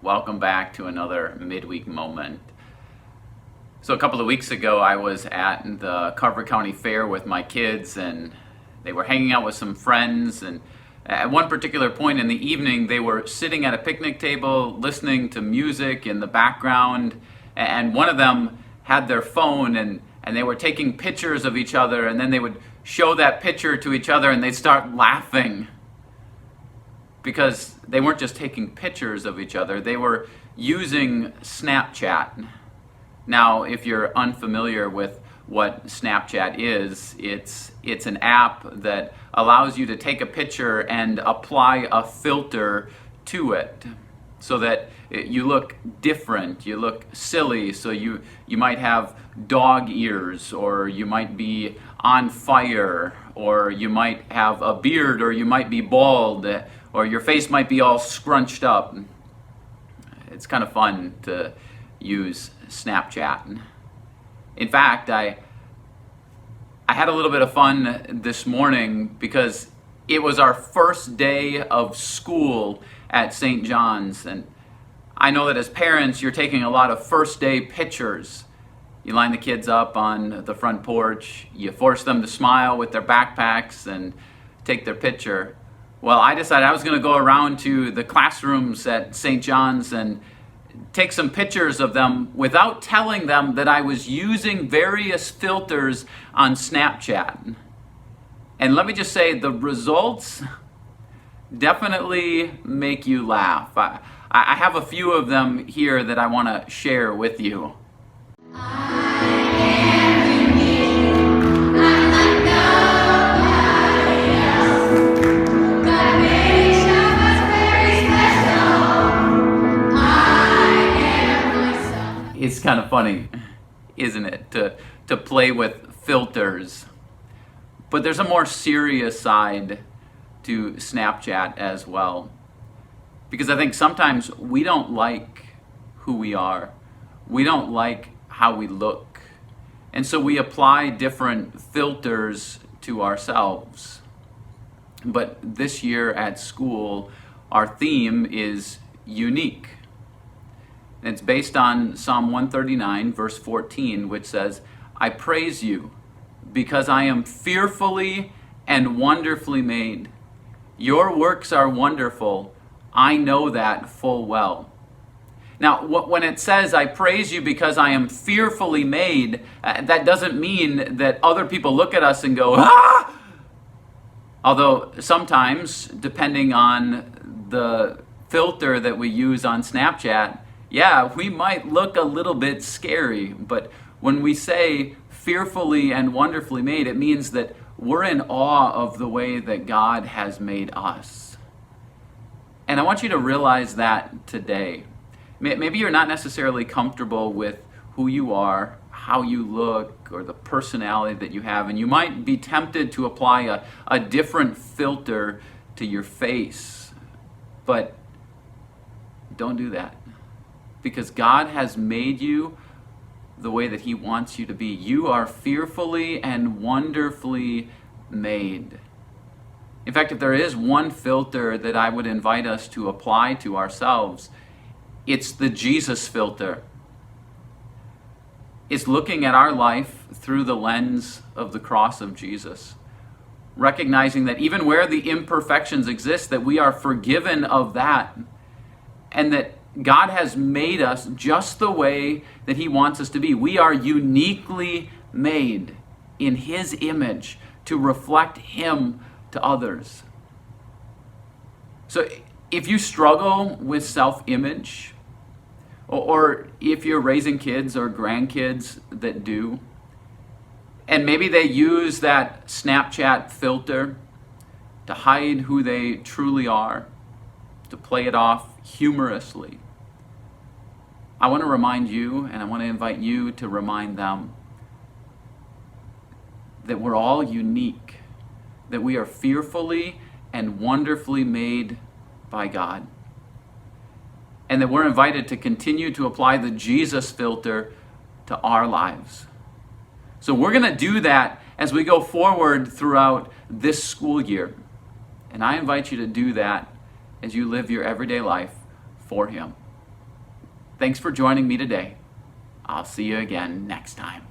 Welcome back to another midweek moment. So a couple of weeks ago, I was at the Carver County Fair with my kids, and they were hanging out with some friends. And at one particular point in the evening, they were sitting at a picnic table, listening to music in the background. And one of them had their phone, and they were taking pictures of each other, and then they would show that picture to each other, and they'd start laughing. Because they weren't just taking pictures of each other, they were using Snapchat. Now, if you're unfamiliar with what Snapchat is, it's an app that allows you to take a picture and apply a filter to it so that you look different, you look silly. So you might have dog ears, or you might be on fire, or you might have a beard, or you might be bald, or your face might be all scrunched up. It's kind of fun to use Snapchat. In fact, I had a little bit of fun this morning because it was our first day of school at St. John's, and I know that as parents you're taking a lot of first day pictures. You line the kids up on the front porch, you force them to smile with their backpacks and take their picture. Well, I decided I was going to go around to the classrooms at St. John's and take some pictures of them without telling them that I was using various filters on Snapchat. And let me just say, the results definitely make you laugh. I have a few of them here that I want to share with you. It's kind of funny, isn't it, to play with filters. But there's a more serious side to Snapchat as well. Because I think sometimes we don't like who we are. We don't like how we look. And so we apply different filters to ourselves. But this year at school, our theme is You-nique. And it's based on Psalm 139, verse 14, which says, "I praise you because I am fearfully and wonderfully made. Your works are wonderful. I know that full well." Now, when it says, "I praise you because I am fearfully made," that doesn't mean that other people look at us and go, "Ah!" Although sometimes, depending on the filter that we use on Snapchat, yeah, we might look a little bit scary. But when we say fearfully and wonderfully made, it means that we're in awe of the way that God has made us. And I want you to realize that today. Maybe you're not necessarily comfortable with who you are, how you look, or the personality that you have, and you might be tempted to apply a different filter to your face. But don't do that. Because God has made you the way that He wants you to be. You are fearfully and wonderfully made. In fact, if there is one filter that I would invite us to apply to ourselves, it's the Jesus filter. It's looking at our life through the lens of the cross of Jesus. Recognizing that even where the imperfections exist, that we are forgiven of that. And that God has made us just the way that He wants us to be. We are uniquely made in His image to reflect Him to others. So if you struggle with self-image, or if you're raising kids or grandkids that do, and maybe they use that Snapchat filter to hide who they truly are, to play it off humorously, I want to remind you, and I want to invite you to remind them, that we're all unique, that we are fearfully and wonderfully made by God, and that we're invited to continue to apply the Jesus filter to our lives. So we're going to do that as we go forward throughout this school year. And I invite you to do that as you live your everyday life for Him. Thanks for joining me today. I'll see you again next time.